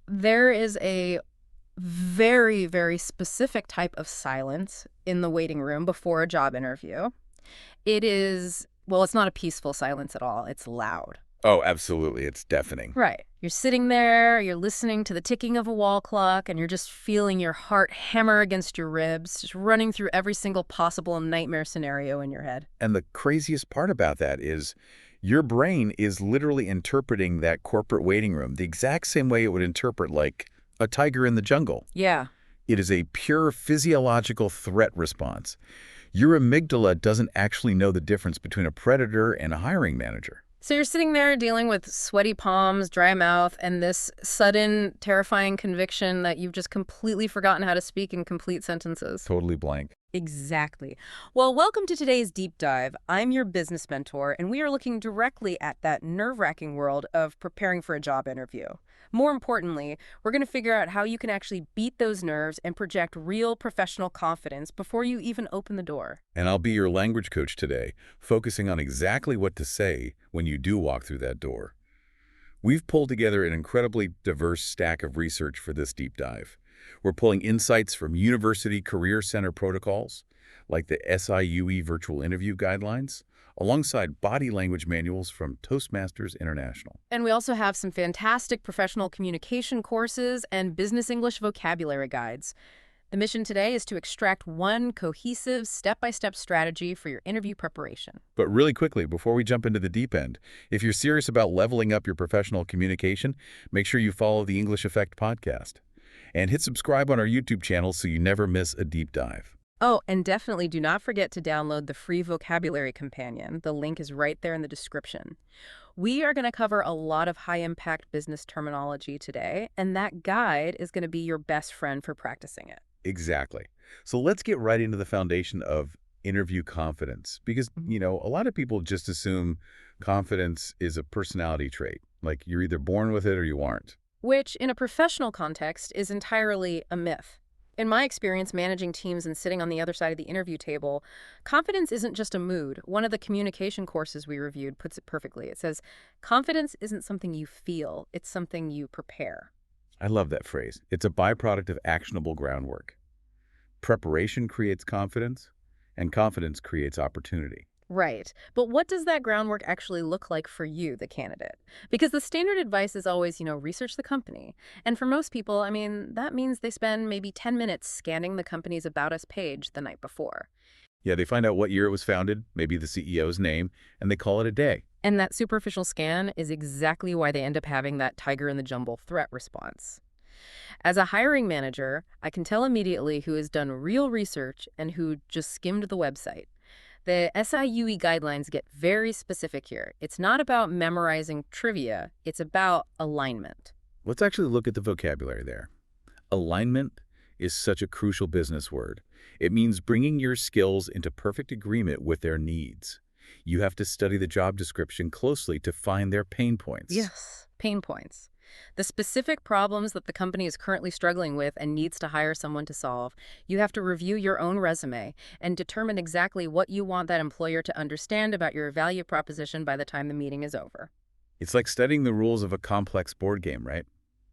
There is a very, very specific type of silence in the waiting room before a job interview. It's not a peaceful silence at all. It's loud. Oh, absolutely. It's deafening. Right. You're sitting there, you're listening to the ticking of a wall clock, and you're just feeling your heart hammer against your ribs, just running through every single possible nightmare scenario in your head. And the craziest part about that is your brain is literally interpreting that corporate waiting room the exact same way it would interpret, like, a tiger in the jungle. Yeah. It is a pure physiological threat response. Your amygdala doesn't actually know the difference between a predator and a hiring manager. So you're sitting there dealing with sweaty palms, dry mouth, and this sudden, terrifying conviction that you've just completely forgotten how to speak in complete sentences. Totally blank. Exactly. Well, welcome to today's deep dive. I'm your business mentor, and we are looking directly at that nerve-wracking world of preparing for a job interview. More importantly, we're going to figure out how you can actually beat those nerves and project real professional confidence before you even open the door. And I'll be your language coach today, focusing on exactly what to say when you do walk through that door. We've pulled together an incredibly diverse stack of research for this deep dive. We're pulling insights from university career center protocols, like the SIUE virtual interview guidelines, alongside body language manuals from Toastmasters International. And we also have some fantastic professional communication courses and business English vocabulary guides. The mission today is to extract one cohesive, step-by-step strategy for your interview preparation. But really quickly, before we jump into the deep end, if you're serious about leveling up your professional communication, make sure you follow the English Effect podcast. And hit subscribe on our YouTube channel so you never miss a deep dive. Oh, and definitely do not forget to download the free vocabulary companion. The link is right there in the description. We are going to cover a lot of high-impact business terminology today, and that guide is going to be your best friend for practicing it. Exactly. So let's get right into the foundation of interview confidence because, a lot of people just assume confidence is a personality trait. Like you're either born with it or you aren't. Which, in a professional context, is entirely a myth. In my experience managing teams and sitting on the other side of the interview table, confidence isn't just a mood. One of the communication courses we reviewed puts it perfectly. It says, confidence isn't something you feel, it's something you prepare. I love that phrase. It's a byproduct of actionable groundwork. Preparation creates confidence, and confidence creates opportunity. Right. But what does that groundwork actually look like for you, the candidate? Because the standard advice is always, research the company. And for most people, that means they spend maybe 10 minutes scanning the company's About Us page the night before. Yeah, they find out what year it was founded, maybe the CEO's name, and they call it a day. And that superficial scan is exactly why they end up having that tiger in the jungle threat response. As a hiring manager, I can tell immediately who has done real research and who just skimmed the website. The SIUE guidelines get very specific here. It's not about memorizing trivia, it's about alignment. Let's actually look at the vocabulary there. Alignment is such a crucial business word. It means bringing your skills into perfect agreement with their needs. You have to study the job description closely to find their pain points. Yes, pain points. The specific problems that the company is currently struggling with and needs to hire someone to solve. You have to review your own resume and determine exactly what you want that employer to understand about your value proposition by the time the meeting is over. It's like studying the rules of a complex board game, right?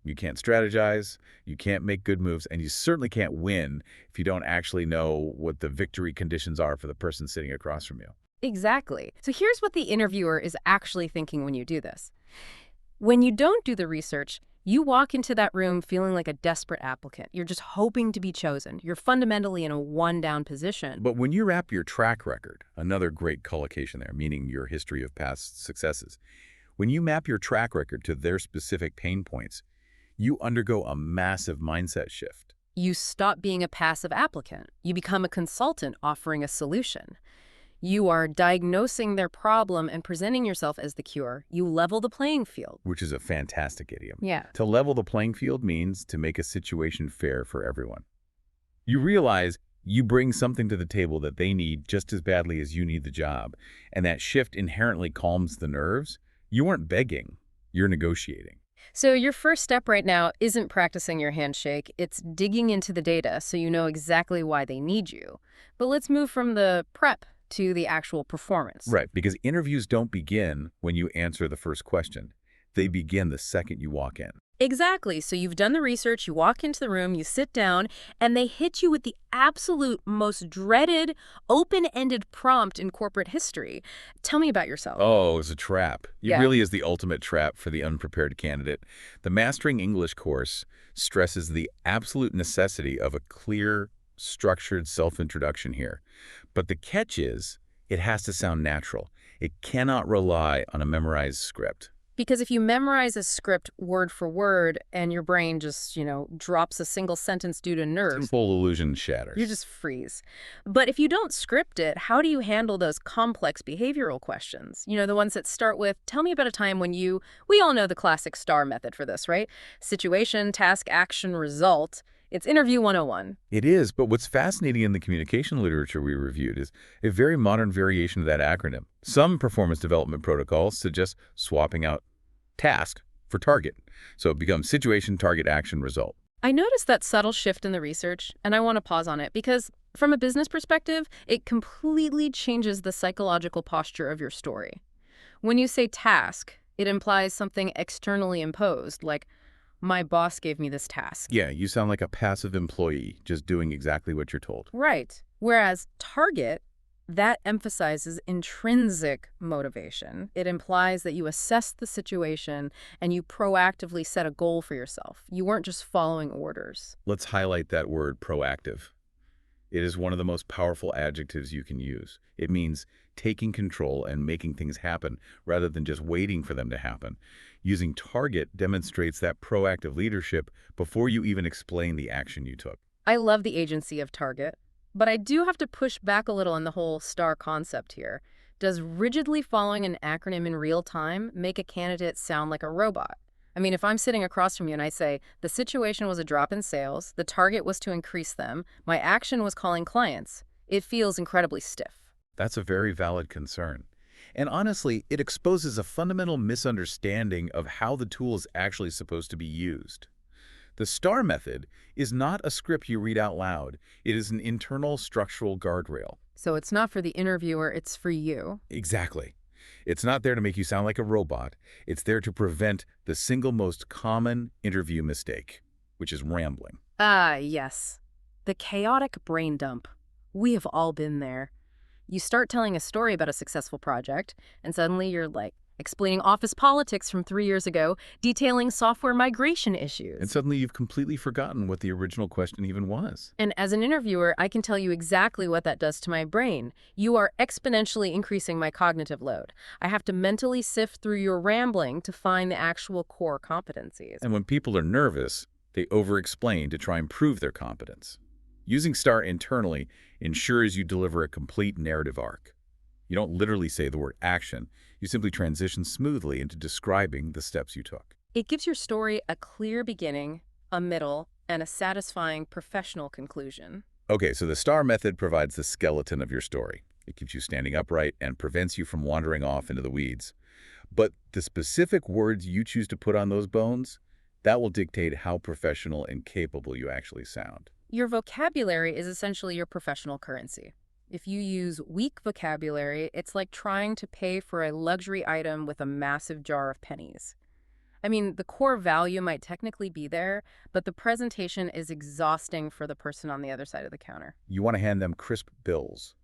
You can't strategize, you can't make good moves, and you certainly can't win if you don't actually know what the victory conditions are for the person sitting across from you. Exactly. So here's what the interviewer is actually thinking when you do this. When you don't do the research, you walk into that room feeling like a desperate applicant. You're just hoping to be chosen. You're fundamentally in a one-down position. But when you wrap your track record, another great collocation there, meaning your history of past successes, when you map your track record to their specific pain points, you undergo a massive mindset shift. You stop being a passive applicant. You become a consultant offering a solution. You are diagnosing their problem and presenting yourself as the cure. You level the playing field. Which is a fantastic idiom. Yeah. To level the playing field means to make a situation fair for everyone. You realize you bring something to the table that they need just as badly as you need the job, and that shift inherently calms the nerves. You aren't begging, you're negotiating. So your first step right now isn't practicing your handshake. It's digging into the data so you know exactly why they need you. But let's move from the prep to the actual performance. Right, because interviews don't begin when you answer the first question. They begin the second you walk in. Exactly. So you've done the research, you walk into the room, you sit down, and they hit you with the absolute most dreaded, open-ended prompt in corporate history. Tell me about yourself. Oh, it's a trap. It Yeah. really is the ultimate trap for the unprepared candidate. The Mastering English course stresses the absolute necessity of a clear, structured self-introduction here. But the catch is, it has to sound natural. It cannot rely on a memorized script. Because if you memorize a script word for word and your brain just, drops a single sentence due to nerves, Simple illusion you shatters. just freeze. But if you don't script it, how do you handle those complex behavioral questions? The ones that start with, tell me about a time when we all know the classic STAR method for this, right? Situation, task, action, result. It's interview 101. It is, but what's fascinating in the communication literature we reviewed is a very modern variation of that acronym. Some performance development protocols suggest swapping out task for target. So it becomes situation, target, action, result. I noticed that subtle shift in the research, and I want to pause on it because from a business perspective, it completely changes the psychological posture of your story. When you say task, it implies something externally imposed, like, my boss gave me this task. Yeah, you sound like a passive employee, just doing exactly what you're told. Right. Whereas target, that emphasizes intrinsic motivation. It implies that you assess the situation and you proactively set a goal for yourself. You weren't just following orders. Let's highlight that word proactive. It is one of the most powerful adjectives you can use. It means taking control and making things happen rather than just waiting for them to happen. Using target demonstrates that proactive leadership before you even explain the action you took. I love the agency of target, but I do have to push back a little on the whole STAR concept here. Does rigidly following an acronym in real time make a candidate sound like a robot? I mean, if I'm sitting across from you and I say, the situation was a drop in sales, the target was to increase them, my action was calling clients, it feels incredibly stiff. That's a very valid concern. And honestly, it exposes a fundamental misunderstanding of how the tool is actually supposed to be used. The STAR method is not a script you read out loud. It is an internal structural guardrail. So it's not for the interviewer, it's for you. Exactly. It's not there to make you sound like a robot. It's there to prevent the single most common interview mistake, which is rambling. Ah, yes. The chaotic brain dump. We have all been there. You start telling a story about a successful project, and suddenly you're like explaining office politics from 3 years ago, detailing software migration issues. And suddenly you've completely forgotten what the original question even was. And as an interviewer, I can tell you exactly what that does to my brain. You are exponentially increasing my cognitive load. I have to mentally sift through your rambling to find the actual core competencies. And when people are nervous, they over-explain to try and prove their competence. Using STAR internally ensures you deliver a complete narrative arc. You don't literally say the word action. You simply transition smoothly into describing the steps you took. It gives your story a clear beginning, a middle, and a satisfying professional conclusion. Okay, so the STAR method provides the skeleton of your story. It keeps you standing upright and prevents you from wandering off into the weeds. But the specific words you choose to put on those bones, that will dictate how professional and capable you actually sound. Your vocabulary is essentially your professional currency. If you use weak vocabulary, it's like trying to pay for a luxury item with a massive jar of pennies. I mean, the core value might technically be there, but the presentation is exhausting for the person on the other side of the counter. You want to hand them crisp bills.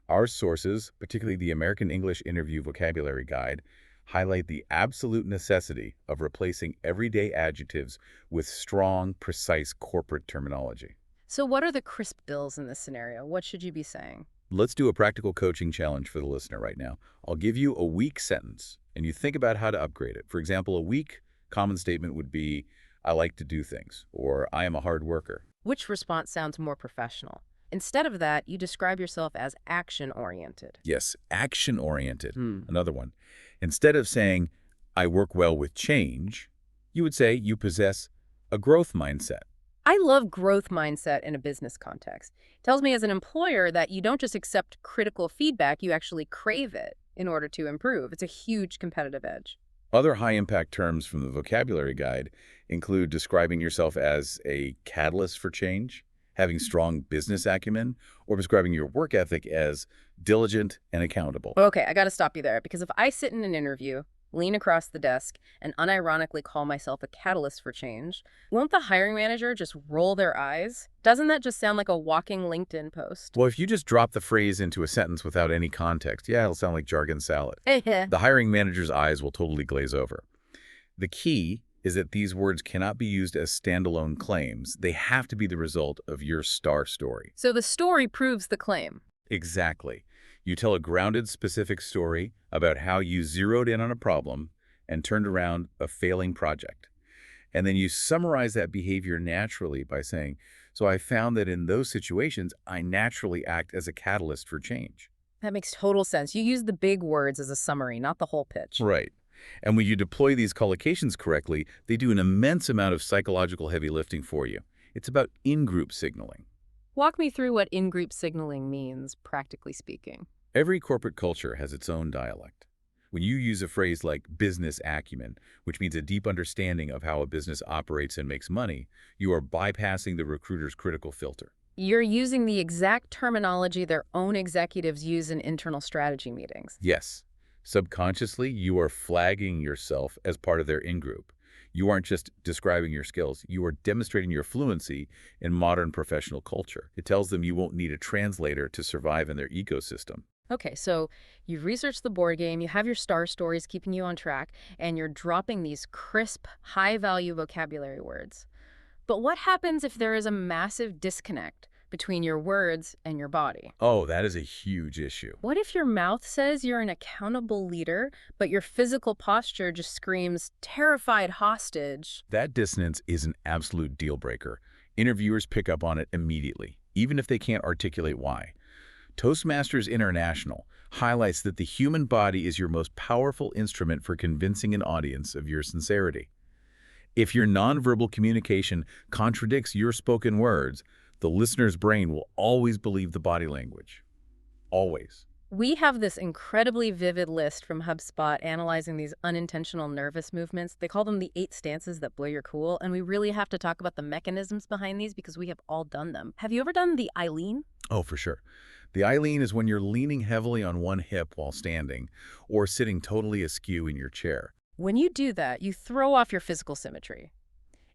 Our sources, particularly the American English Interview Vocabulary Guide, highlight the absolute necessity of replacing everyday adjectives with strong, precise corporate terminology. So what are the crisp bills in this scenario? What should you be saying? Let's do a practical coaching challenge for the listener right now. I'll give you a weak sentence, and you think about how to upgrade it. For example, a weak common statement would be, I like to do things, or I am a hard worker. Which response sounds more professional? Instead of that, you describe yourself as action-oriented. Yes, action-oriented. Hmm. Another one. Instead of saying, I work well with change, you would say you possess a growth mindset. I love growth mindset in a business context. It tells me as an employer that you don't just accept critical feedback, you actually crave it in order to improve. It's a huge competitive edge. Other high-impact terms from the vocabulary guide include describing yourself as a catalyst for change, having strong business acumen, or describing your work ethic as diligent and accountable. Okay, I got to stop you there because if I sit in an interview lean across the desk, and unironically call myself a catalyst for change, won't the hiring manager just roll their eyes? Doesn't that just sound like a walking LinkedIn post? Well, if you just drop the phrase into a sentence without any context, yeah, it'll sound like jargon salad. Heh. The hiring manager's eyes will totally glaze over. The key is that these words cannot be used as standalone claims. They have to be the result of your star story. So the story proves the claim. Exactly. You tell a grounded, specific story about how you zeroed in on a problem and turned around a failing project. And then you summarize that behavior naturally by saying, so I found that in those situations, I naturally act as a catalyst for change. That makes total sense. You use the big words as a summary, not the whole pitch. Right. And when you deploy these collocations correctly, they do an immense amount of psychological heavy lifting for you. It's about in-group signaling. Walk me through what in-group signaling means, practically speaking. Every corporate culture has its own dialect. When you use a phrase like business acumen, which means a deep understanding of how a business operates and makes money, you are bypassing the recruiter's critical filter. You're using the exact terminology their own executives use in internal strategy meetings. Yes, subconsciously, you are flagging yourself as part of their in-group. You aren't just describing your skills, you are demonstrating your fluency in modern professional culture. It tells them you won't need a translator to survive in their ecosystem. Okay, so you've researched the board game, you have your star stories keeping you on track, and you're dropping these crisp, high-value vocabulary words. But what happens if there is a massive disconnect between your words and your body? Oh, that is a huge issue. What if your mouth says you're an accountable leader, but your physical posture just screams, terrified hostage? That dissonance is an absolute deal breaker. Interviewers pick up on it immediately, even if they can't articulate why. Toastmasters International highlights that the human body is your most powerful instrument for convincing an audience of your sincerity. If your nonverbal communication contradicts your spoken words, the listener's brain will always believe the body language. Always. We have this incredibly vivid list from HubSpot analyzing these unintentional nervous movements. They call them the 8 stances that blow your cool, and we really have to talk about the mechanisms behind these because we have all done them. Have you ever done the Eileen? Oh, for sure. The Eileen is when you're leaning heavily on one hip while standing or sitting totally askew in your chair. When you do that, you throw off your physical symmetry.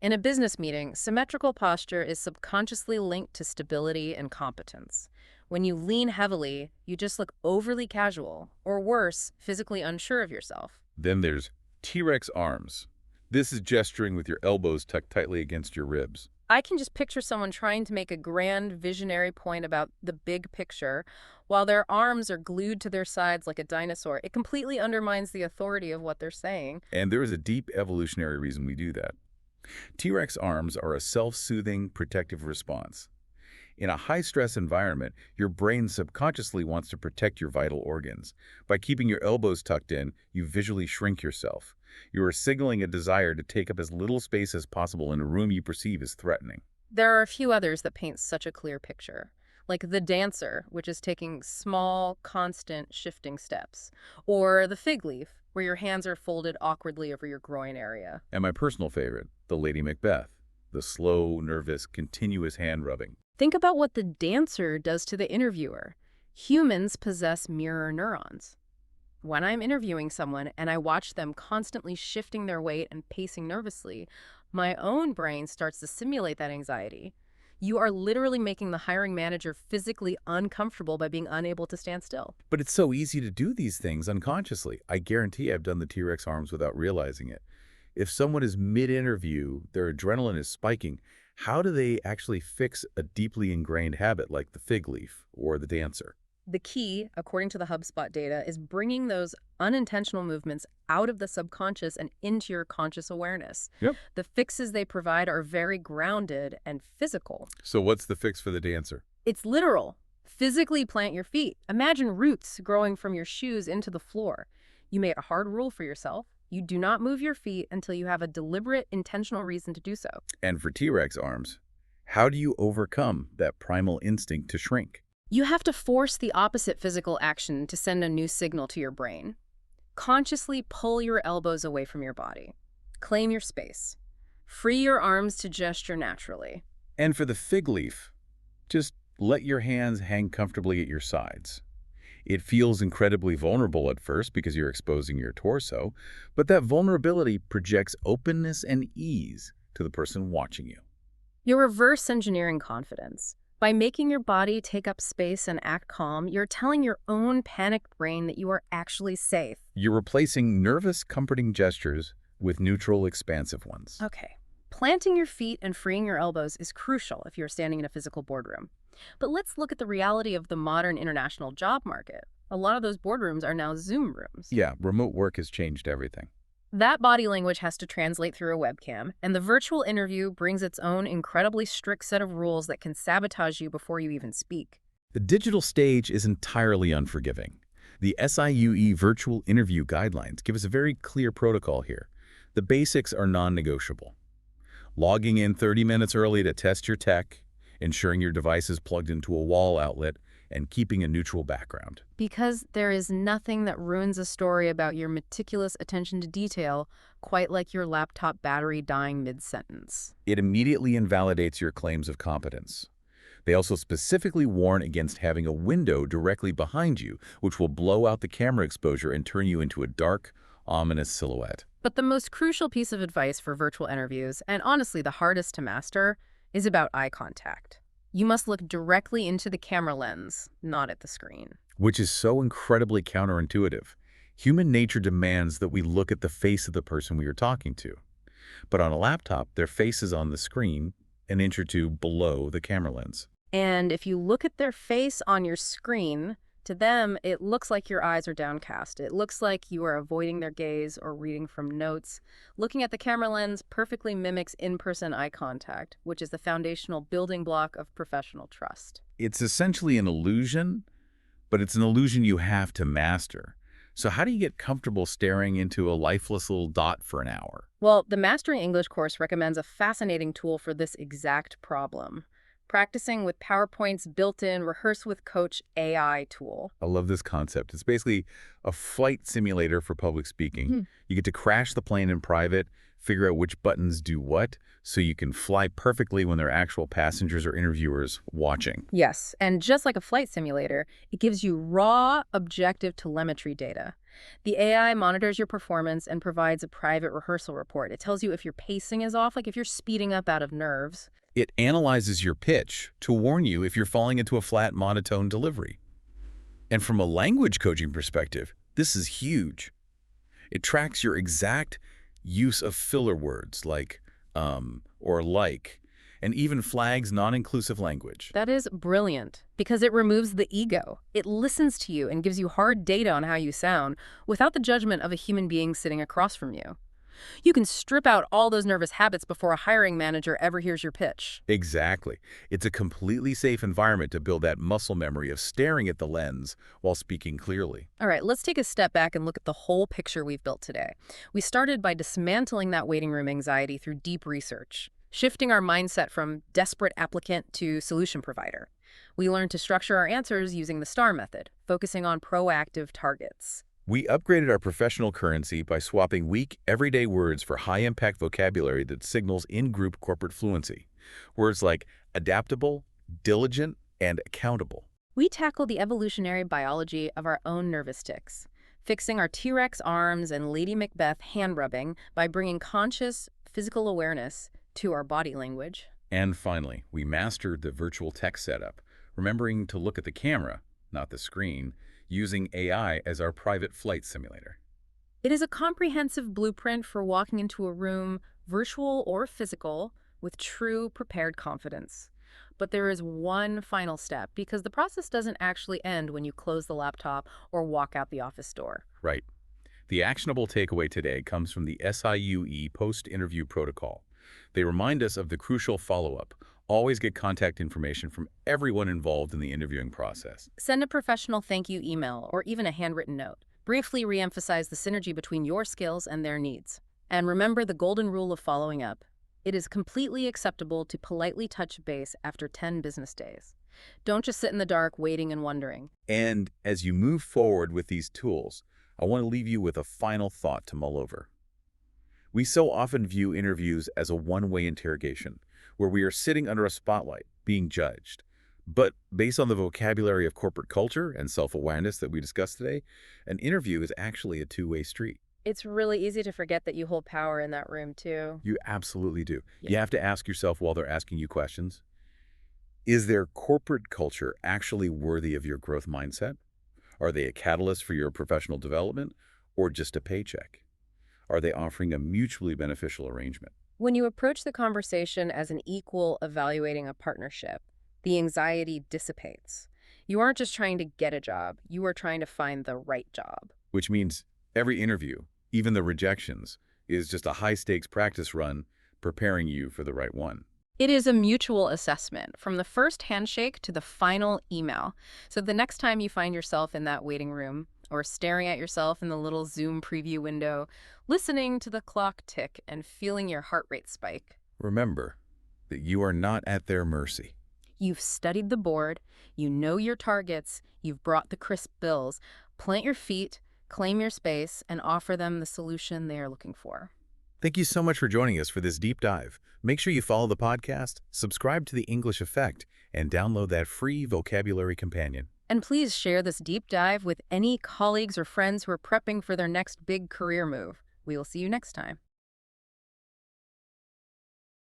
In a business meeting, symmetrical posture is subconsciously linked to stability and competence. When you lean heavily, you just look overly casual, or worse, physically unsure of yourself. Then there's T-Rex arms. This is gesturing with your elbows tucked tightly against your ribs. I can just picture someone trying to make a grand visionary point about the big picture while their arms are glued to their sides like a dinosaur. It completely undermines the authority of what they're saying. And there is a deep evolutionary reason we do that. T-Rex arms are a self-soothing protective response. In a high-stress environment, your brain subconsciously wants to protect your vital organs. By keeping your elbows tucked in, you visually shrink yourself. You are signaling a desire to take up as little space as possible in a room you perceive as threatening. There are a few others that paint such a clear picture, like the dancer, which is taking small, constant, shifting steps, or the fig leaf, where your hands are folded awkwardly over your groin area. And my personal favorite, the Lady Macbeth, the slow, nervous, continuous hand-rubbing. Think about what the dancer does to the interviewer. Humans possess mirror neurons. When I'm interviewing someone and I watch them constantly shifting their weight and pacing nervously, my own brain starts to simulate that anxiety. You are literally making the hiring manager physically uncomfortable by being unable to stand still. But it's so easy to do these things unconsciously. I guarantee I've done the T-Rex arms without realizing it. If someone is mid-interview, their adrenaline is spiking, how do they actually fix a deeply ingrained habit like the fig leaf or the dancer? The key, according to the HubSpot data, is bringing those unintentional movements out of the subconscious and into your conscious awareness. Yep. The fixes they provide are very grounded and physical. So what's the fix for the dancer? It's literal. Physically plant your feet. Imagine roots growing from your shoes into the floor. You made a hard rule for yourself. You do not move your feet until you have a deliberate, intentional reason to do so. And for T-Rex arms, how do you overcome that primal instinct to shrink? You have to force the opposite physical action to send a new signal to your brain. Consciously pull your elbows away from your body. Claim your space. Free your arms to gesture naturally. And for the fig leaf, just let your hands hang comfortably at your sides. It feels incredibly vulnerable at first because you're exposing your torso, but that vulnerability projects openness and ease to the person watching you. You're reverse engineering confidence. By making your body take up space and act calm, you're telling your own panicked brain that you are actually safe. You're replacing nervous, comforting gestures with neutral, expansive ones. Okay. Planting your feet and freeing your elbows is crucial if you're standing in a physical boardroom. But let's look at the reality of the modern international job market. A lot of those boardrooms are now Zoom rooms. Yeah, remote work has changed everything. That body language has to translate through a webcam, and the virtual interview brings its own incredibly strict set of rules that can sabotage you before you even speak. The digital stage is entirely unforgiving. The SIUE virtual interview guidelines give us a very clear protocol here. The basics are non-negotiable. Logging in 30 minutes early to test your tech, ensuring your device is plugged into a wall outlet, and keeping a neutral background. Because there is nothing that ruins a story about your meticulous attention to detail quite like your laptop battery dying mid-sentence. It immediately invalidates your claims of competence. They also specifically warn against having a window directly behind you, which will blow out the camera exposure and turn you into a dark, ominous silhouette. But the most crucial piece of advice for virtual interviews, and honestly the hardest to master, is about eye contact. You must look directly into the camera lens, not at the screen. Which is so incredibly counterintuitive. Human nature demands that we look at the face of the person we are talking to. But on a laptop, their face is on the screen, an inch or two below the camera lens. And if you look at their face on your screen, to them, it looks like your eyes are downcast. It looks like you are avoiding their gaze or reading from notes. Looking at the camera lens perfectly mimics in-person eye contact, which is the foundational building block of professional trust. It's essentially an illusion, but it's an illusion you have to master. So how do you get comfortable staring into a lifeless little dot for an hour? Well, the Mastering English course recommends a fascinating tool for this exact problem. Practicing with PowerPoint's built-in Rehearse with Coach AI tool. I love this concept. It's basically a flight simulator for public speaking. You get to crash the plane in private, figure out which buttons do what, so you can fly perfectly when there are actual passengers or interviewers watching. Yes, and just like a flight simulator, it gives you raw, objective telemetry data. The AI monitors your performance and provides a private rehearsal report. It tells you if your pacing is off, like if you're speeding up out of nerves. It analyzes your pitch to warn you if you're falling into a flat, monotone delivery. And from a language coaching perspective, this is huge. It tracks your exact use of filler words like or like, and even flags non-inclusive language. That is brilliant because it removes the ego. It listens to you and gives you hard data on how you sound without the judgment of a human being sitting across from you. You can strip out all those nervous habits before a hiring manager ever hears your pitch. Exactly. It's a completely safe environment to build that muscle memory of staring at the lens while speaking clearly. All right, let's take a step back and look at the whole picture we've built today. We started by dismantling that waiting room anxiety through deep research, shifting our mindset from desperate applicant to solution provider. We learned to structure our answers using the STAR method, focusing on proactive targets. We upgraded our professional currency by swapping weak, everyday words for high-impact vocabulary that signals in-group corporate fluency. Words like adaptable, diligent, and accountable. We tackled the evolutionary biology of our own nervous tics, fixing our T-Rex arms and Lady Macbeth hand-rubbing by bringing conscious physical awareness to our body language. And finally, we mastered the virtual tech setup, remembering to look at the camera, not the screen, using AI as our private flight simulator. It is a comprehensive blueprint for walking into a room, virtual or physical, with true prepared confidence. But there is one final step, because the process doesn't actually end when you close the laptop or walk out the office door. Right. The actionable takeaway today comes from the SIUE post-interview protocol. They remind us of the crucial follow-up. Always get contact information from everyone involved in the interviewing process. Send a professional thank you email or even a handwritten note. Briefly re-emphasize the synergy between your skills and their needs. And remember the golden rule of following up. It is completely acceptable to politely touch base after 10 business days. Don't just sit in the dark waiting and wondering. And as you move forward with these tools, I want to leave you with a final thought to mull over. We so often view interviews as a one-way interrogation, where we are sitting under a spotlight, being judged. But based on the vocabulary of corporate culture and self-awareness that we discussed today, an interview is actually a two-way street. It's really easy to forget that you hold power in that room, too. You absolutely do. You Yeah. have to ask yourself while they're asking you questions, is their corporate culture actually worthy of your growth mindset? Are they a catalyst for your professional development or just a paycheck? Are they offering a mutually beneficial arrangement? When you approach the conversation as an equal evaluating a partnership, the anxiety dissipates. You aren't just trying to get a job, you are trying to find the right job. Which means every interview, even the rejections, is just a high-stakes practice run preparing you for the right one. It is a mutual assessment, from the first handshake to the final email. So the next time you find yourself in that waiting room, or staring at yourself in the little Zoom preview window, listening to the clock tick and feeling your heart rate spike, Remember that you are not at their mercy. you've studied the board, you know your targets, you've brought the crisp bills. Plant your feet, claim your space, and offer them the solution they are looking for. Thank you so much for joining us for this deep dive. Make sure you follow the podcast, subscribe to The English Effect, and download that free vocabulary companion. And please share this deep dive with any colleagues or friends who are prepping for their next big career move. We will see you next time.